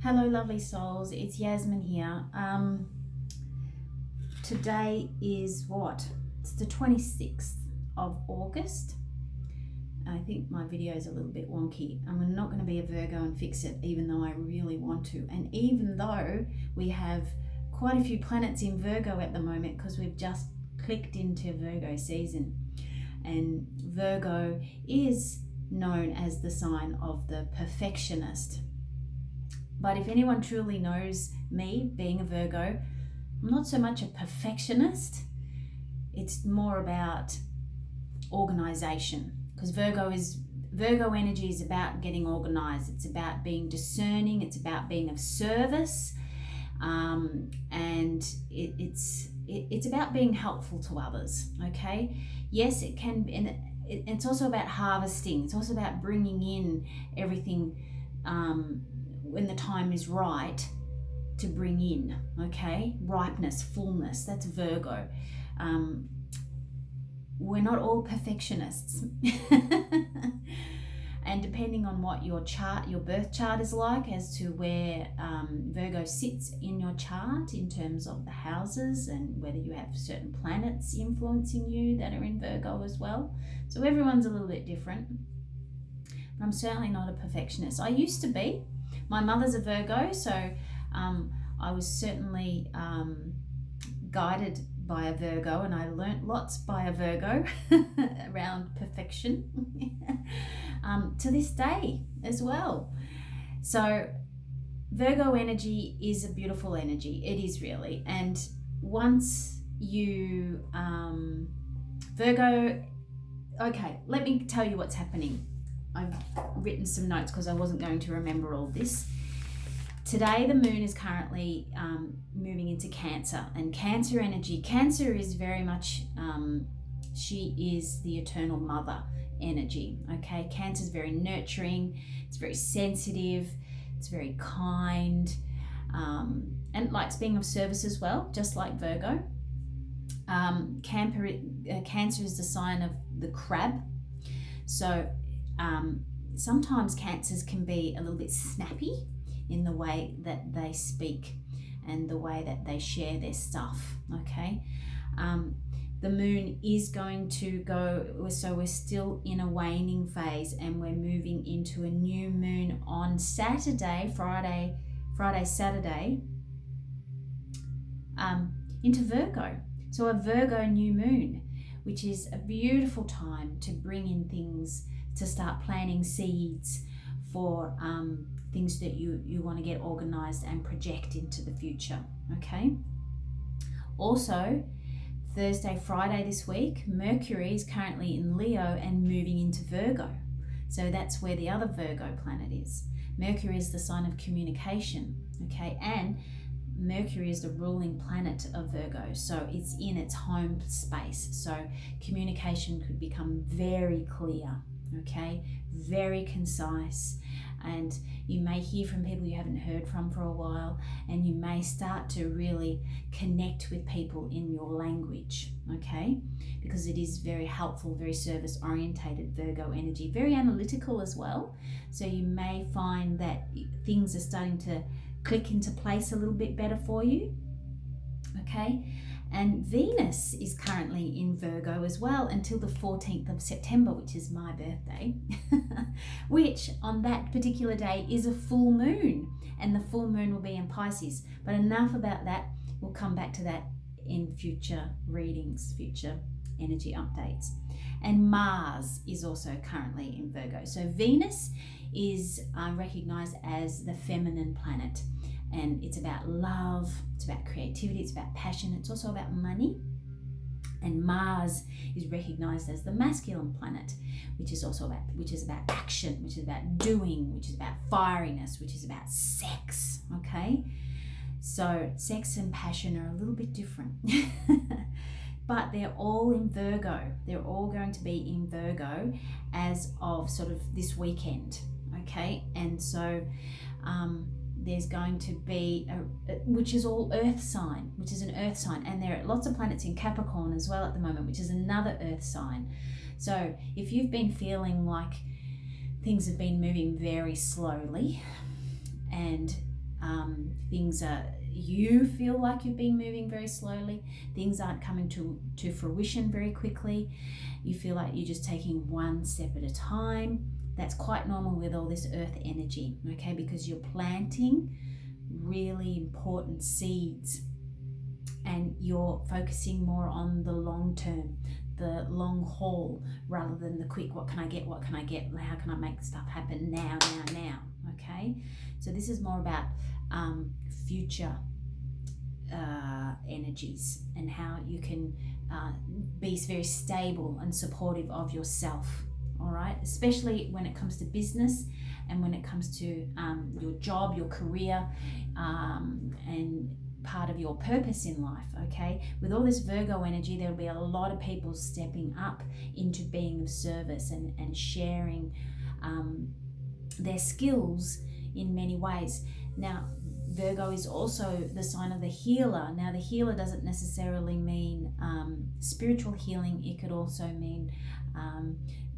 Hello, lovely souls. It's Yasmin here. Today is what? It's the 26th of August. I think my video is a little bit wonky. I'm not going to be a Virgo and fix it, even though I really want to. And even though we have quite a few planets in Virgo at the moment, because we've just clicked into Virgo season. And Virgo is known as the sign of the perfectionist. But if anyone truly knows me, being a Virgo, I'm not so much a perfectionist. It's more about organization, because Virgo energy is about getting organized. It's about being discerning. It's about being of service, and it's about being helpful to others. Okay, yes, it can, and it's also about harvesting. It's also about bringing in everything. When the time is right to bring in, okay? Ripeness, fullness, that's Virgo. We're not all perfectionists. And depending on what your birth chart is like, as to where Virgo sits in your chart in terms of the houses and whether you have certain planets influencing you that are in Virgo as well. So everyone's a little bit different. But I'm certainly not a perfectionist. I used to be. My mother's a Virgo, so I was certainly guided by a Virgo, and I learnt lots by a Virgo around perfection to this day as well. So Virgo energy is a beautiful energy. It is really. And once you, Virgo, okay, let me tell you what's happening. I've written some notes because I wasn't going to remember all this. Today, the moon is currently moving into Cancer, and Cancer energy. Cancer is very much, she is the eternal mother energy. Okay, Cancer is very nurturing. It's very sensitive. It's very kind, and likes being of service as well, just like Virgo. Cancer is the sign of the crab. So sometimes Cancers can be a little bit snappy in the way that they speak and the way that they share their stuff. Okay, the moon is going to go, so we're still in a waning phase, and we're moving into a new moon on Saturday, Saturday, into Virgo. So a Virgo new moon, which is a beautiful time to bring in things, to start planting seeds for things that you want to get organized and project into the future. Okay. Also, Thursday, Friday this week, Mercury is currently in Leo and moving into Virgo. So that's where the other Virgo planet is. Mercury is the sign of communication. Okay, and Mercury is the ruling planet of Virgo, so it's in its home space. So communication could become very clear, okay, very concise, and you may hear from people you haven't heard from for a while, and you may start to really connect with people in your language, okay, because it is very helpful, very service orientated Virgo energy, very analytical as well. So you may find that things are starting to click into place a little bit better for you. Okay, and Venus is currently in Virgo as well until the 14th of September, which is my birthday, which on that particular day is a full moon, and the full moon will be in Pisces. But enough about that. We'll come back to that in future readings, future energy updates. And Mars is also currently in Virgo. So Venus is recognized as the feminine planet, and it's about love, it's about creativity, it's about passion, it's also about money. And Mars is recognized as the masculine planet, which is about action, which is about doing, which is about fieriness, which is about sex. Okay, so sex and passion are a little bit different. But they're all in Virgo. They're all going to be in Virgo as of sort of this weekend, okay? And so there's going to be, which is all earth sign, which is an earth sign. And there are lots of planets in Capricorn as well at the moment, which is another earth sign. So if you've been feeling like things have been moving very slowly and things are, you feel like you've been moving very slowly, things aren't coming to fruition very quickly, you feel like you're just taking one step at a time. That's quite normal with all this earth energy, okay, because you're planting really important seeds and you're focusing more on the long term, the long haul, rather than the quick, what can I get, how can I make stuff happen now, okay? So this is more about future energies and how you can be very stable and supportive of yourself, all right? Especially when it comes to business and when it comes to your job, your career, and part of your purpose in life, okay? With all this Virgo energy, there'll be a lot of people stepping up into being of service and sharing their skills in many ways. Now, Virgo is also the sign of the healer. Now, the healer doesn't necessarily mean spiritual healing. It could also mean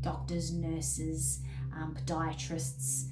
doctors, nurses, podiatrists,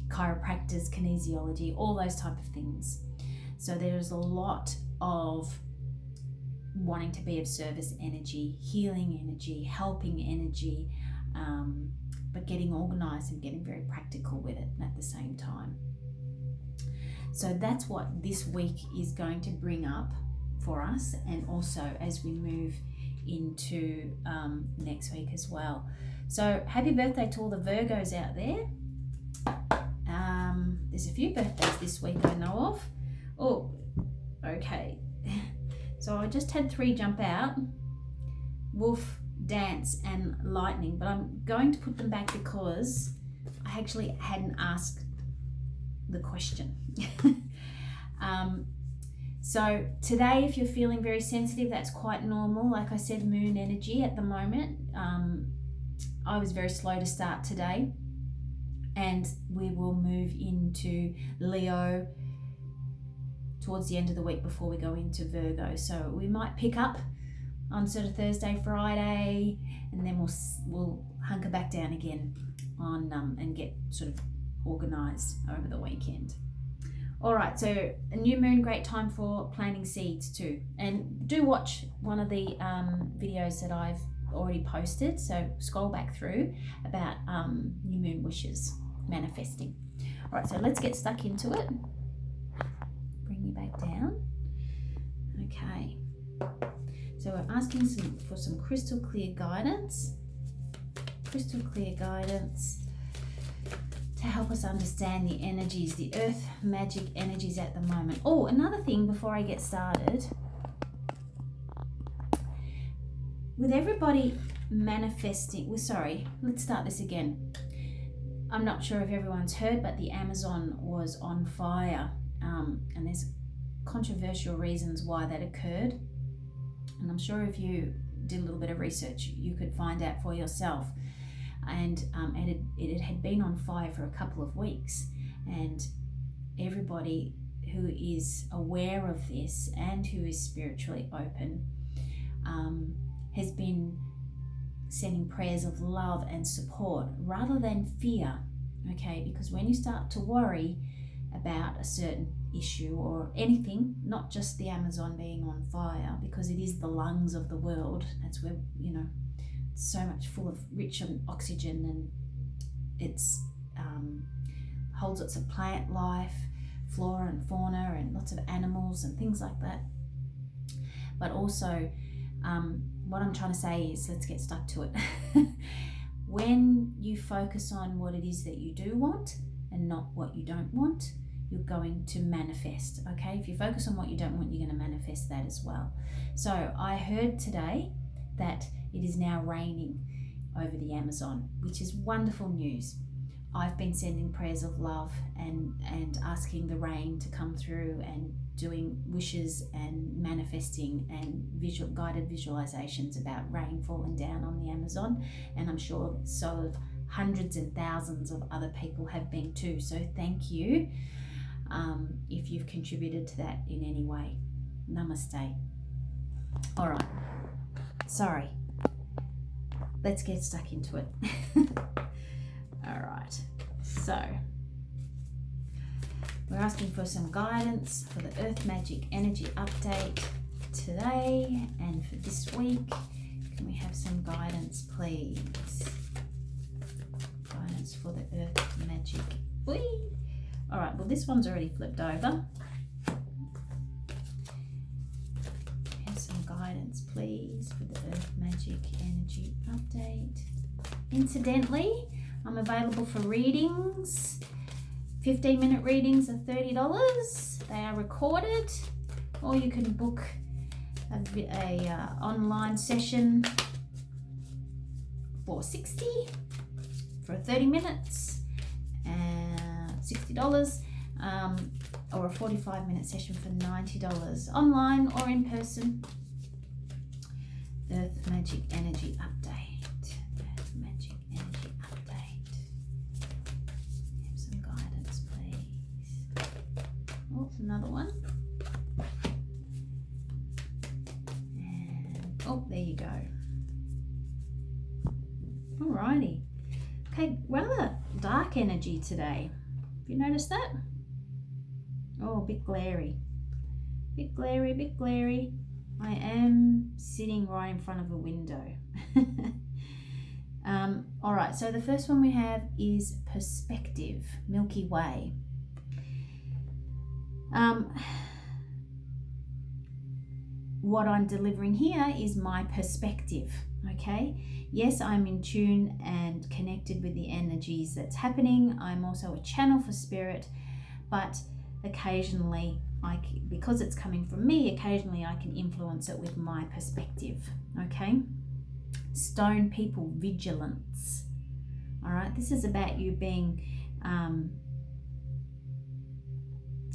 chiropractors, kinesiology, all those type of things. So there's a lot of wanting to be of service energy, healing energy, helping energy, but getting organized and getting very practical with it at the same time. So that's what this week is going to bring up for us, and also as we move into next week as well. So happy birthday to all the Virgos out there. There's a few birthdays this week I know of. Oh, okay. So I just had 3 jump out: wolf, dance, and lightning. But I'm going to put them back because I actually hadn't asked the question. So today, if you're feeling very sensitive, that's quite normal. Like I said, moon energy at the moment. I was very slow to start today, and we will move into Leo towards the end of the week before we go into Virgo. So we might pick up on sort of Thursday, Friday, and then we'll hunker back down again on and get sort of organized over the weekend. All right, so a new moon, great time for planting seeds too. And do watch one of the videos that I've already posted. So scroll back through about new moon wishes, manifesting. All right, so let's get stuck into it. Bring you back down. Okay. So we're asking for some crystal clear guidance. Crystal clear guidance to help us understand the energies, the earth magic energies at the moment. Oh, another thing before I get started. With everybody manifesting, let's start this again. I'm not sure if everyone's heard, but the Amazon was on fire. And there's controversial reasons why that occurred. And I'm sure if you did a little bit of research, you could find out for yourself. And it had been on fire for a couple of weeks, and everybody who is aware of this and who is spiritually open has been sending prayers of love and support rather than fear, okay? Because when you start to worry about a certain issue or anything, not just the Amazon being on fire, because it is the lungs of the world, that's where, so much full of rich oxygen, and it's holds lots of plant life, flora and fauna, and lots of animals and things like that. But also what I'm trying to say is, let's get stuck to it. When you focus on what it is that you do want and not what you don't want, you're going to manifest, okay? If you focus on what you don't want, you're going to manifest that as well. So I heard today that it is now raining over the Amazon, which is wonderful news. I've been sending prayers of love and asking the rain to come through and doing wishes and manifesting and guided visualizations about rain falling down on the Amazon. And I'm sure so hundreds and thousands of other people have been too. So thank you if you've contributed to that in any way. Namaste. All right. Sorry. Let's get stuck into it. All right. So we're we're asking for some guidance for the Earth Magic Energy Update today and for this week. Can we have some guidance, please? Guidance for the Earth Magic. Whee! All right, well, this one's already flipped over. Have some guidance, please, for the Earth Magic Energy Update. Incidentally, I'm available for readings. 15-minute readings are $30. They are recorded, or you can book a online session for $60 for 30 minutes and $60, or a 45-minute session for $90, online or in person. Earth Magic Energy Update. Earth Magic Energy Update. Have some guidance, please. Oh, another one. And oh, there you go. Alrighty. Okay, rather dark energy today. Have you noticed that? Oh, a bit glary. Bit glary, bit glary. I am sitting right in front of a window. All right, so the first one we have is perspective, Milky Way. What I'm delivering here is my perspective, okay? Yes, I'm in tune and connected with the energies that's happening. I'm also a channel for spirit, but occasionally, because it's coming from me, occasionally I can influence it with my perspective, okay? Stone people vigilance. All right, this is about you being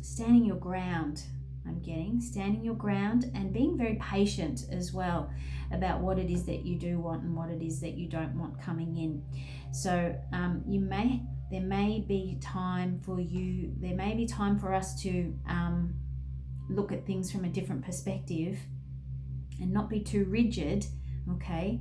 standing your ground. I'm getting standing your ground and being very patient as well about what it is that you do want and what it is that you don't want coming in. So there may be time for us to look at things from a different perspective and not be too rigid, okay?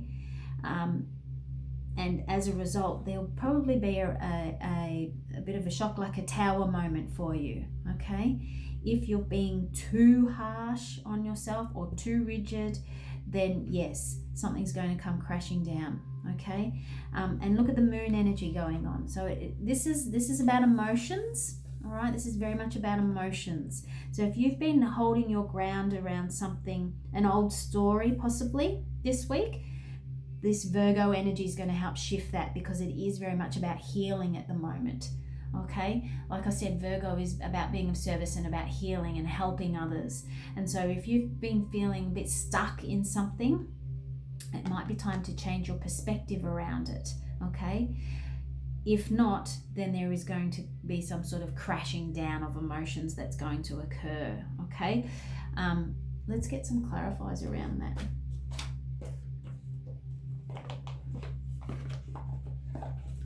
And as a result, there'll probably be a bit of a shock, like a tower moment for you, okay? If you're being too harsh on yourself or too rigid, then yes, something's going to come crashing down, okay? And look at the moon energy going on. So this is about emotions, all right? This is very much about emotions. So if you've been holding your ground around something, an old story possibly this week, this Virgo energy is going to help shift that, because it is very much about healing at the moment, okay? Like I said, Virgo is about being of service and about healing and helping others. And so if you've been feeling a bit stuck in something, it might be time to change your perspective around it, okay? If not, then there is going to be some sort of crashing down of emotions that's going to occur, okay? Let's get some clarifiers around that.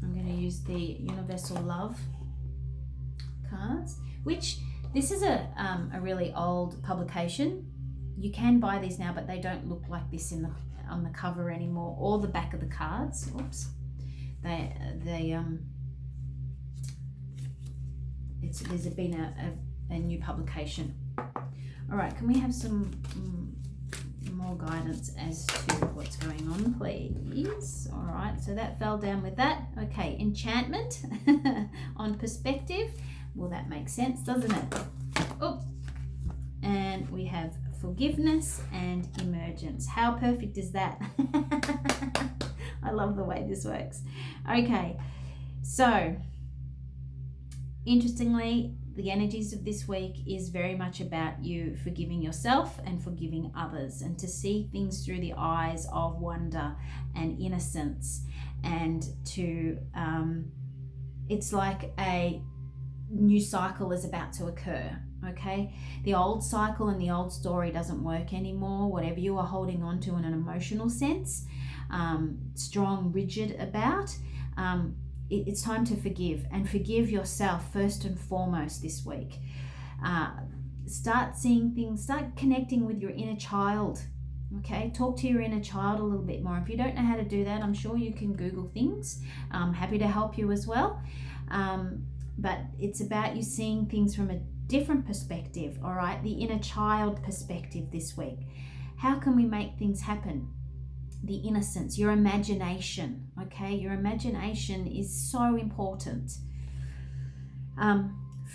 I'm going to use the Universal Love cards, which this is a really old publication. You can buy these now, but they don't look like this on the cover anymore, or the back of the cards. Oops. There's been a new publication. All right, can we have some more guidance as to what's going on, please? All right, so that fell down with that. Okay, enchantment on perspective. Well, that makes sense, doesn't it? Oh, and we have forgiveness and emergence. How perfect is that? I love the way this works. Okay, so interestingly, the energies of this week is very much about you forgiving yourself and forgiving others, and to see things through the eyes of wonder and innocence, and to it's like a new cycle is about to occur, okay? The old cycle and the old story doesn't work anymore. Whatever you are holding on to in an emotional sense, strong, rigid about, it's time to forgive, and forgive yourself first and foremost this week. Start seeing things, start connecting with your inner child, okay? Talk to your inner child a little bit more. If you don't know how to do that, I'm sure you can Google things. I'm happy to help you as well. but it's about you seeing things from a different perspective, all right? The inner child perspective this week. How can we make things happen? The innocence, your imagination, okay? Your imagination is so important.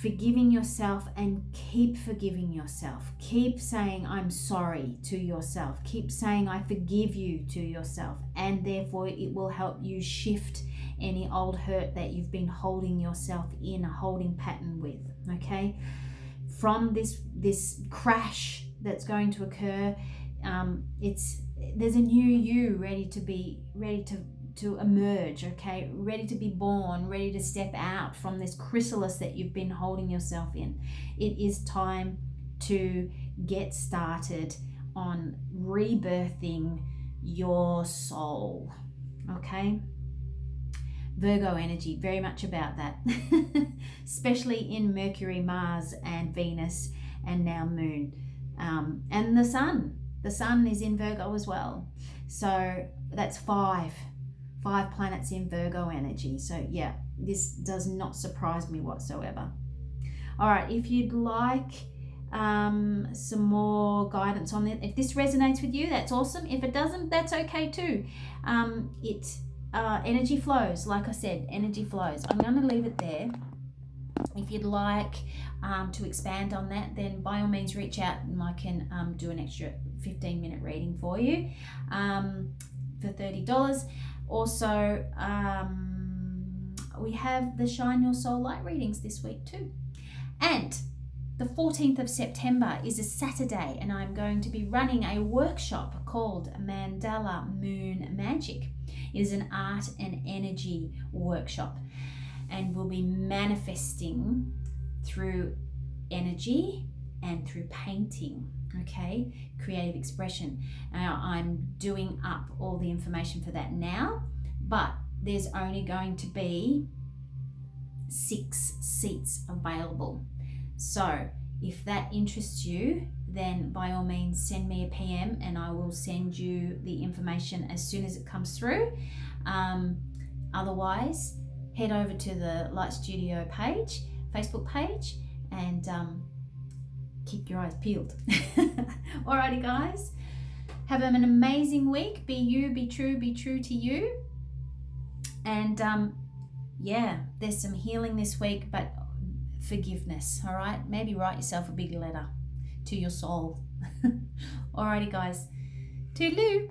Forgiving yourself, and keep forgiving yourself. Keep saying I'm sorry to yourself. Keep saying I forgive you to yourself, and therefore it will help you shift any old hurt that you've been holding yourself in a holding pattern with, okay? From this crash that's going to occur, there's a new you ready to emerge, okay? Ready to be born, ready to step out from this chrysalis that you've been holding yourself in. It is time to get started on rebirthing your soul, okay? Virgo energy, very much about that, especially in Mercury, Mars, and Venus, and now Moon, and the Sun. The Sun is in Virgo as well. So that's five planets in Virgo energy. So yeah, this does not surprise me whatsoever. All right, if you'd like some more guidance on it, if this resonates with you, that's awesome. If it doesn't, that's okay too. Energy flows, like I said, energy flows. I'm going to leave it there. If you'd like to expand on that, then by all means reach out and I can do an extra 15-minute reading for you for $30. Also, we have the Shine Your Soul Light readings this week too. And the 14th of September is a Saturday, and I'm going to be running a workshop called Mandala Moon Magic. It is an art and energy workshop, and we'll be manifesting through energy and through painting, okay? Creative expression. Now, I'm doing up all the information for that now, but there's only going to be 6 seats available. So if that interests you, then by all means send me a PM and I will send you the information as soon as it comes through. Otherwise, head over to the Light Studio page, Facebook page, and keep your eyes peeled. Alrighty guys, have an amazing week. Be you, be true to you. And yeah, there's some healing this week, but forgiveness, all right? Maybe write yourself a big letter to your soul. Alrighty guys, toodaloo.